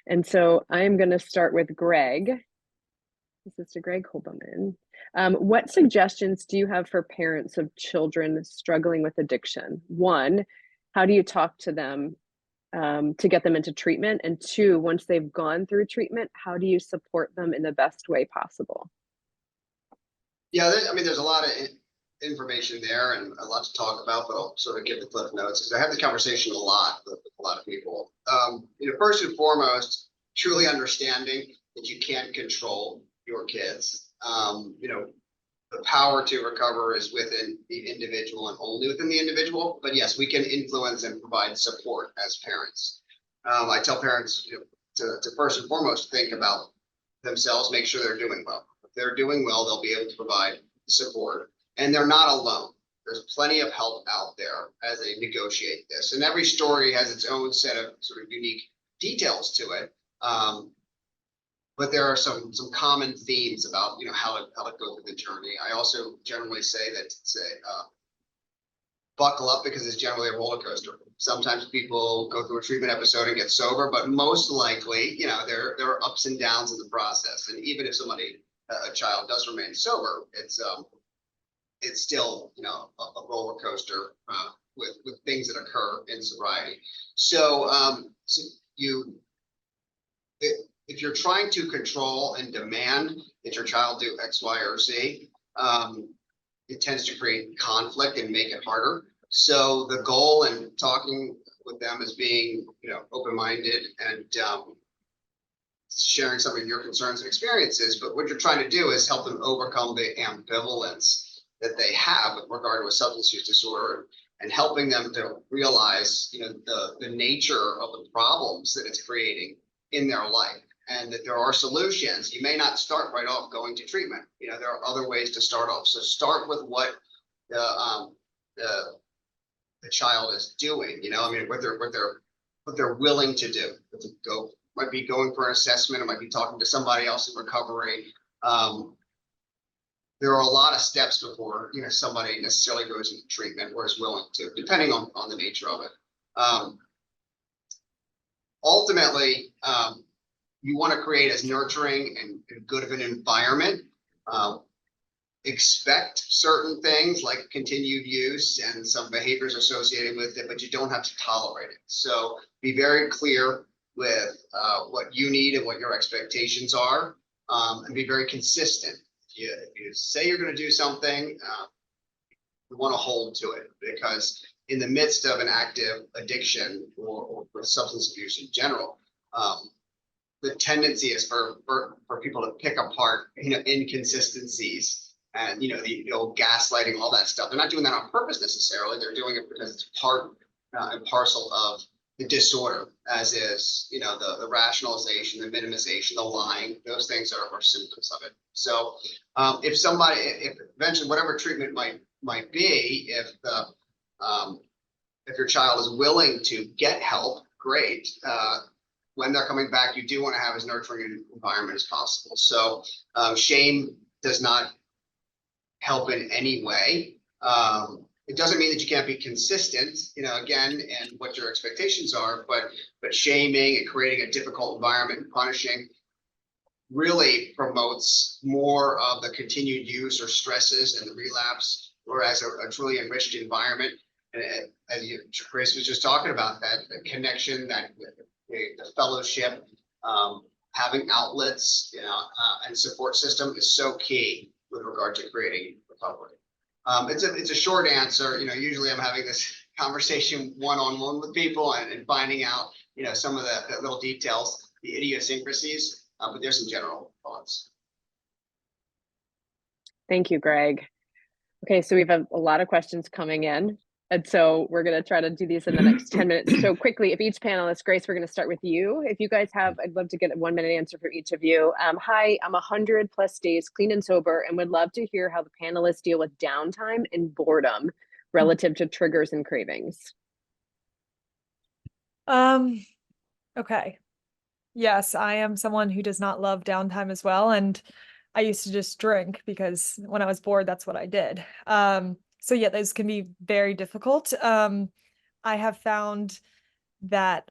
And so I'm going to start with Greg. This is to Greg Holberman. What suggestions do you have for parents of children struggling with addiction? 1, how do you talk to them to get them into treatment? And 2, once they've gone through treatment, how do you support them in the best way possible? Yeah, there's a lot of information there and a lot to talk about, but I'll sort of give the cliff notes because I have the conversation a lot with a lot of people. First and foremost, truly understanding that you can't control your kids. The power to recover is within the individual and only within the individual. But yes, we can influence and provide support as parents. I tell parents to first and foremost think about themselves, make sure they're doing well. If they're doing well, they'll be able to provide support, and they're not alone. there's plenty of help out there as they negotiate this. And every story has its own set of sort of unique details to it. But there are some common themes about, how to go through the journey. I also generally say that buckle up, because it's generally a roller coaster. Sometimes people go through a treatment episode and get sober, but most likely, there are ups and downs in the process. And even if a child does remain sober, it's still, a roller coaster with things that occur in sobriety. So, if you're trying to control and demand that your child do X, Y, or Z, it tends to create conflict and make it harder. So the goal in talking with them is being, open-minded and sharing some of your concerns and experiences. But what you're trying to do is help them overcome the ambivalence that they have with regard to a substance use disorder, and helping them to realize, the nature of the problems that it's creating in their life, and that there are solutions. You may not start right off going to treatment. There are other ways to start off. So start with what the child is doing. What they're willing to do. Might be going for an assessment. It might be talking to somebody else in recovery. There are a lot of steps before somebody necessarily goes into treatment or is willing to, depending on the nature of it. Ultimately, you want to create as nurturing and good of an environment. Expect certain things like continued use and some behaviors associated with it, but you don't have to tolerate it. So be very clear with what you need and what your expectations are, and be very consistent. If you say you're going to do something, you want to hold to it, because in the midst of an active addiction or substance abuse in general, the tendency is for people to pick apart, inconsistencies and, the old gaslighting, all that stuff. They're not doing that on purpose necessarily. They're doing it because it's part and parcel of the disorder, as is, the rationalization, the minimization, the lying. Those things are symptoms of it. So if eventually whatever treatment might be, if your child is willing to get help, great. When they're coming back, you do want to have as nurturing an environment as possible. So shame does not help in any way. It doesn't mean that you can't be consistent, again, and what your expectations are, but shaming and creating a difficult environment and punishing really promotes more of the continued use or stresses and the relapse, whereas a truly enriched environment, and as Chris was just talking about, that the connection, that the fellowship, having outlets, and support system is so key with regard to creating recovery. It's a short answer. Usually I'm having this conversation one-on-one with people and finding out, some of the little details, the idiosyncrasies, but there's some general thoughts. Thank you, Greg. Okay, so we have a lot of questions coming in. And so we're going to try to do these in the next 10 minutes. So quickly, if each panelist, Grace, we're going to start with you. If you guys have, I'd love to get a 1-minute answer from each of you. Hi, I'm 100+ days clean and sober, and would love to hear how the panelists deal with downtime and boredom relative to triggers and cravings. Okay. Yes, I am someone who does not love downtime as well. And I used to just drink because when I was bored, that's what I did. So yeah, those can be very difficult. I have found that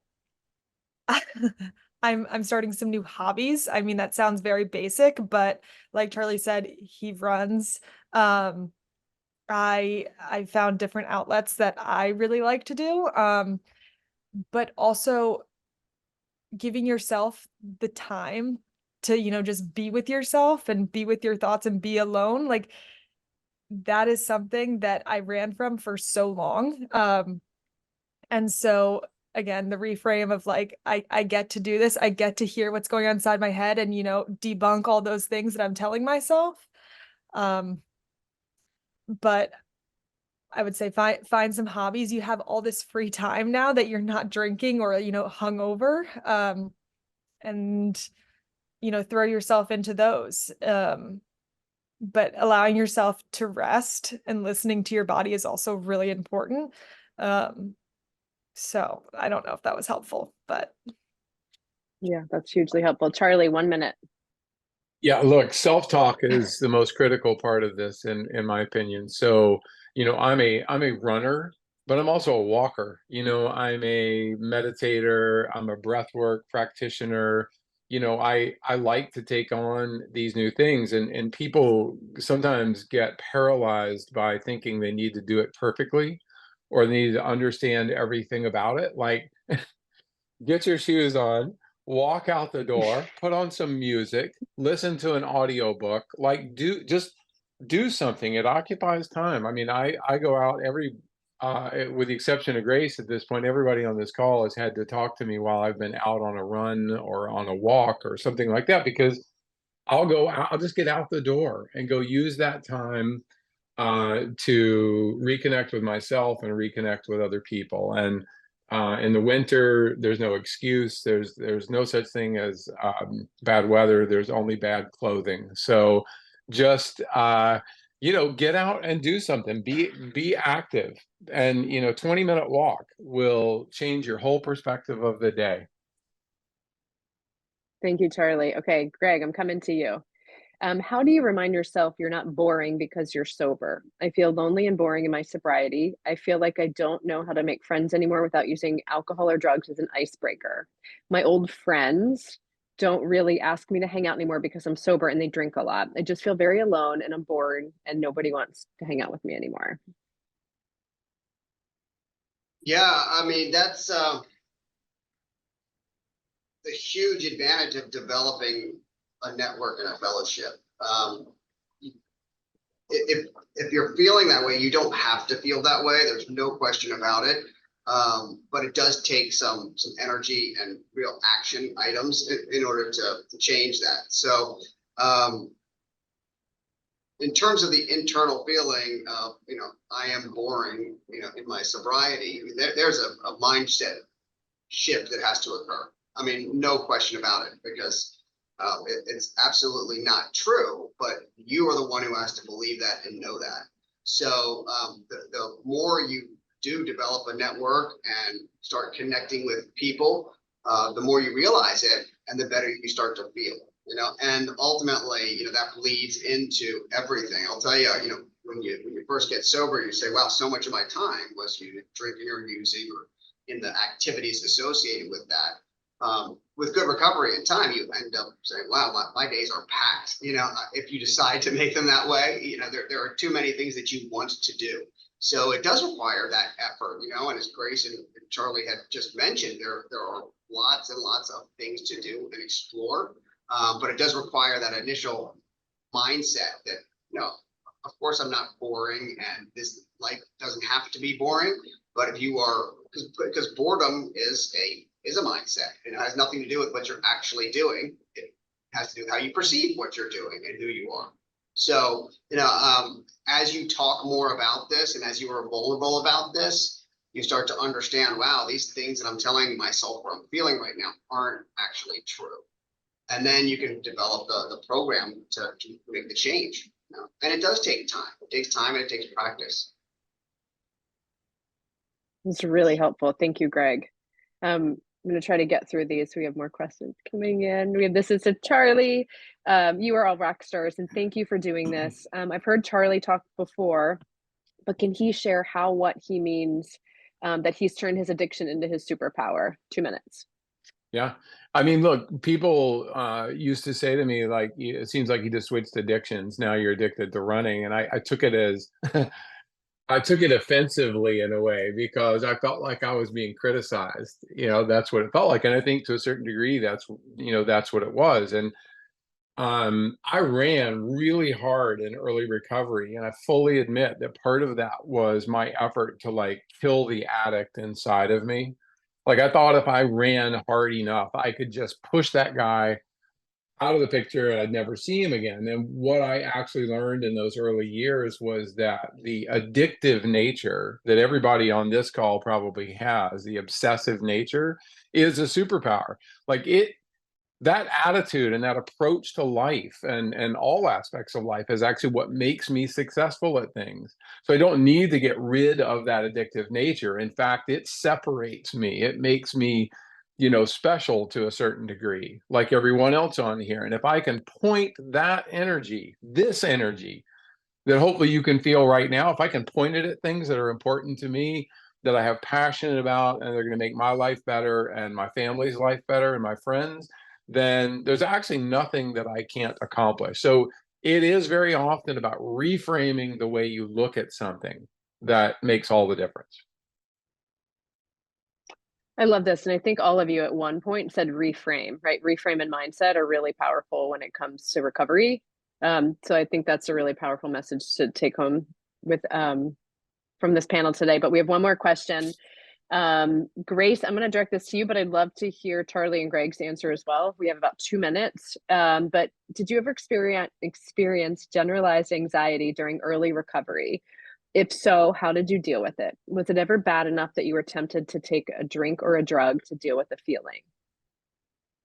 I'm starting some new hobbies. I mean, that sounds very basic, but like Charlie said, he runs. I found different outlets that I really like to do. But also giving yourself the time to, just be with yourself and be with your thoughts and be alone. Like, that is something that I ran from for so long. And so again, the reframe of like, I get to do this. I get to hear what's going on inside my head and, debunk all those things that I'm telling myself. But I would say find some hobbies. You have all this free time now that you're not drinking or, hungover. And, throw yourself into those. but allowing yourself to rest and listening to your body is also really important. So I don't know if that was helpful, but Yeah, that's hugely helpful. Charlie, 1 minute. Yeah, look, self-talk is the most critical part of this in my opinion. So, I'm a runner, but I'm also a walker. I'm a meditator, I'm a breathwork practitioner. I like to take on these new things, and people sometimes get paralyzed by thinking they need to do it perfectly or they need to understand everything about it. Like, get your shoes on, walk out the door, put on some music, listen to an audiobook, like do something. It occupies time. I mean, I go out with the exception of Grace at this point, everybody on this call has had to talk to me while I've been out on a run or on a walk or something like that, because I'll just get out the door and go use that time to reconnect with myself and reconnect with other people. And in the winter, there's no excuse. There's no such thing as bad weather. There's only bad clothing. So just get out and do something. Be active. And 20-minute walk will change your whole perspective of the day. Thank you, Charlie. Okay, Greg, I'm coming to you. How do you remind yourself you're not boring because you're sober? I feel lonely and boring in my sobriety. I feel like I don't know how to make friends anymore without using alcohol or drugs as an icebreaker. My old friends don't really ask me to hang out anymore because I'm sober and they drink a lot. I just feel very alone and I'm bored and nobody wants to hang out with me anymore. Yeah, I mean, that's the huge advantage of developing a network and a fellowship. If you're feeling that way, you don't have to feel that way. There's no question about it. But it does take some energy and real action items in order to change that. So in terms of the internal feeling of, I am boring, in my sobriety, there's a mindset shift that has to occur. I mean, no question about it, because it's absolutely not true, but you are the one who has to believe that and know that. So the more you do develop a network and start connecting with people, the more you realize it and the better you start to feel, and ultimately, that bleeds into everything. I'll tell you, when you first get sober, you say, wow, so much of my time was drinking or using or in the activities associated with that. With good recovery and time, you end up saying, wow, my days are packed. If you decide to make them that way, there are too many things that you want to do. So it does require that effort, and as Grace and Charlie had just mentioned, there are lots and lots of things to do and explore. But it does require that initial mindset that, of course I'm not boring and this life doesn't have to be boring, but if you are, because boredom is a mindset, and it has nothing to do with what you're actually doing. It has to do with how you perceive what you're doing and who you are. So, as you talk more about this and as you are vulnerable about this, you start to understand, wow, these things that I'm telling myself or I'm feeling right now aren't actually true. And then you can develop the program to make the change. And it does take time. It takes time and it takes practice. It's really helpful. Thank you, Greg. I'm going to try to get through these. We have more questions coming in. This is to Charlie. You are all rock stars, and thank you for doing this. I've heard Charlie talk before, but can he share what he means that he's turned his addiction into his superpower? 2 minutes. Yeah. I mean, look, people used to say to me, like, it seems like you just switched addictions. Now you're addicted to running. And I took it as I took it offensively in a way, because I felt like I was being criticized. That's what it felt like. And I think to a certain degree, that's what it was. And I ran really hard in early recovery. And I fully admit that part of that was my effort to kill the addict inside of me. Like, I thought if I ran hard enough, I could just push that guy out of the picture and I'd never see him again. And what I actually learned in those early years was that the addictive nature that everybody on this call probably has, the obsessive nature, is a superpower. Like, that attitude and that approach to life and all aspects of life is actually what makes me successful at things. So I don't need to get rid of that addictive nature. In fact, it separates me. It makes me, special to a certain degree, like everyone else on here. And if I can point that energy, this energy that hopefully you can feel right now, if I can point it at things that are important to me, that I have passion about, and they're going to make my life better and my family's life better and my friends, then there's actually nothing that I can't accomplish. So it is very often about reframing the way you look at something that makes all the difference. I love this. And I think all of you at one point said reframe, right? Reframe and mindset are really powerful when it comes to recovery. So I think that's a really powerful message to take home with from this panel today. But we have one more question. Grace, I'm going to direct this to you, but I'd love to hear Charlie and Greg's answer as well. We have about 2 minutes. But did you ever experience generalized anxiety during early recovery? If so, how did you deal with it? Was it ever bad enough that you were tempted to take a drink or a drug to deal with the feeling?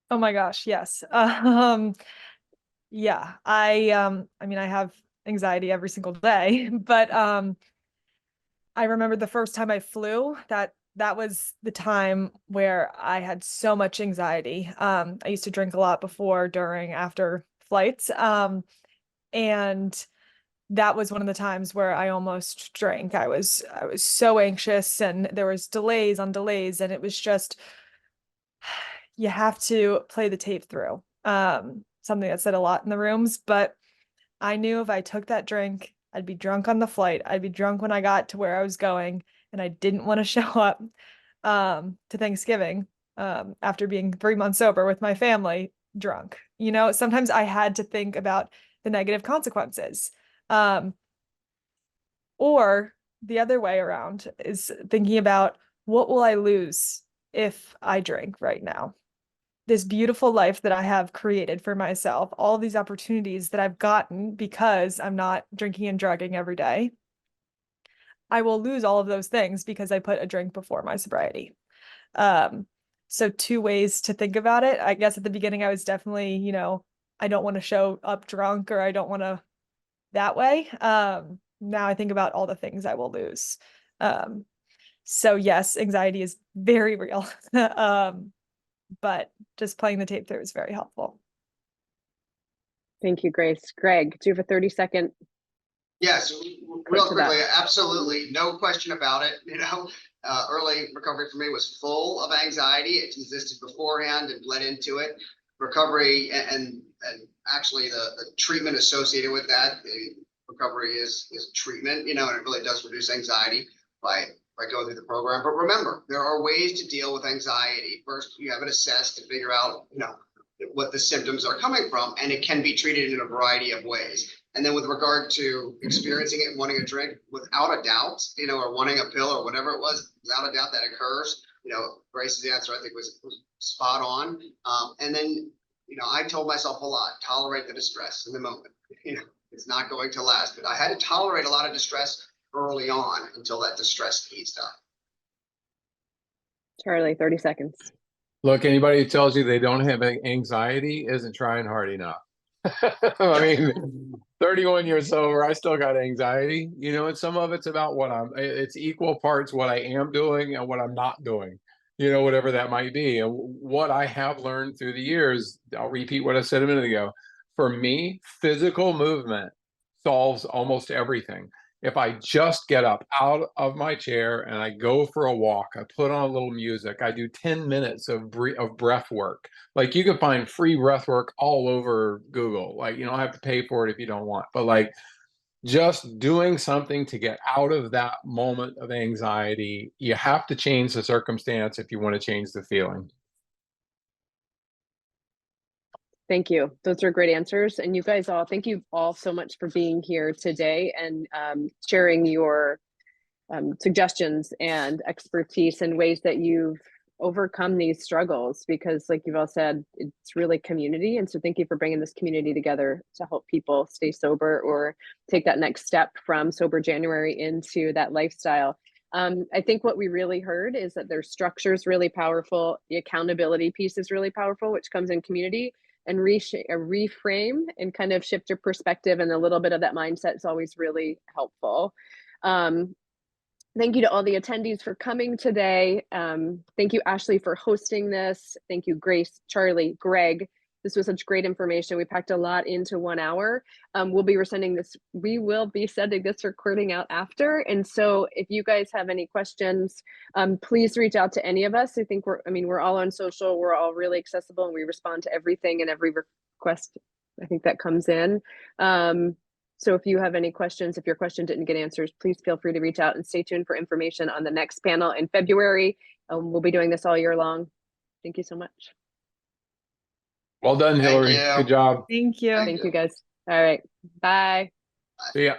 Oh my gosh, yes. Yeah, I mean, I have anxiety every single day, but I remember the first time I flew, that was the time where I had so much anxiety. I used to drink a lot before, during, after flights. And that was one of the times where I almost drank. I was so anxious, and there was delays on delays, and it was just, you have to play the tape through. Something that's said a lot in the rooms, but I knew if I took that drink, I'd be drunk on the flight. I'd be drunk when I got to where I was going, and I didn't want to show up to Thanksgiving after being 3 months sober with my family drunk. Sometimes I had to think about the negative consequences. Or the other way around is thinking about, what will I lose if I drink right now? This beautiful life that I have created for myself, all these opportunities that I've gotten because I'm not drinking and drugging every day. I will lose all of those things because I put a drink before my sobriety. So 2 ways to think about it. I guess at the beginning I was definitely, I don't want to show up drunk, or I don't want to that way. Now I think about all the things I will lose. So yes, anxiety is very real. But just playing the tape through is very helpful. Thank you, Grace. Greg, do you have a 30-second? Yes, real to that. quickly, absolutely, no question about it. Early recovery for me was full of anxiety. It existed beforehand and bled into it. Recovery and actually the treatment associated with that, the recovery is treatment, and it really does reduce anxiety by going through the program. But remember, there are ways to deal with anxiety. First, you have it assessed to figure out, what the symptoms are coming from, and it can be treated in a variety of ways. And then with regard to experiencing it and wanting a drink, without a doubt, or wanting a pill or whatever it was, without a doubt that occurs. Grace's answer, I think, was spot on. And then, I told myself a lot, tolerate the distress in the moment. It's not going to last, but I had to tolerate a lot of distress early on until that distress eased up. Charlie, 30 seconds. Look, anybody who tells you they don't have anxiety isn't trying hard enough. I mean, 31 years sober, I still got anxiety, and some of it's about it's equal parts what I am doing and what I'm not doing, whatever that might be. And what I have learned through the years, I'll repeat what I said a minute ago. For me, physical movement solves almost everything. If I just get up out of my chair and I go for a walk, I put on a little music, I do 10 minutes of breath work. Like, you can find free breath work all over Google. Like, you don't have to pay for it if you don't want, but like, just doing something to get out of that moment of anxiety. You have to change the circumstance if you want to change the feeling. Thank you. Those are great answers. And you guys all, thank you all so much for being here today and sharing your suggestions and expertise and ways that you've overcome these struggles, because like you've all said, it's really community. And so thank you for bringing this community together to help people stay sober or take that next step from Sober January into that lifestyle. I think what we really heard is that their structure is really powerful. The accountability piece is really powerful, which comes in community, and reframe and kind of shift your perspective, and a little bit of that mindset is always really helpful. Thank you to all the attendees for coming today. Thank you, Ashley, for hosting this. Thank you, Grace, Charlie, Greg. This was such great information. We packed a lot into 1 hour. We will be sending this recording out after. And so if you guys have any questions, please reach out to any of us. We're all on social, we're all really accessible, and we respond to everything and every request I think that comes in. So if you have any questions, if your question didn't get answers, please feel free to reach out, and stay tuned for information on the next panel in February. We'll be doing this all year long. Thank you so much. Well done, Thank Hillary. you. Good job. Thank you. Thank you, guys. All right. Bye. See ya.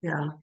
Yeah.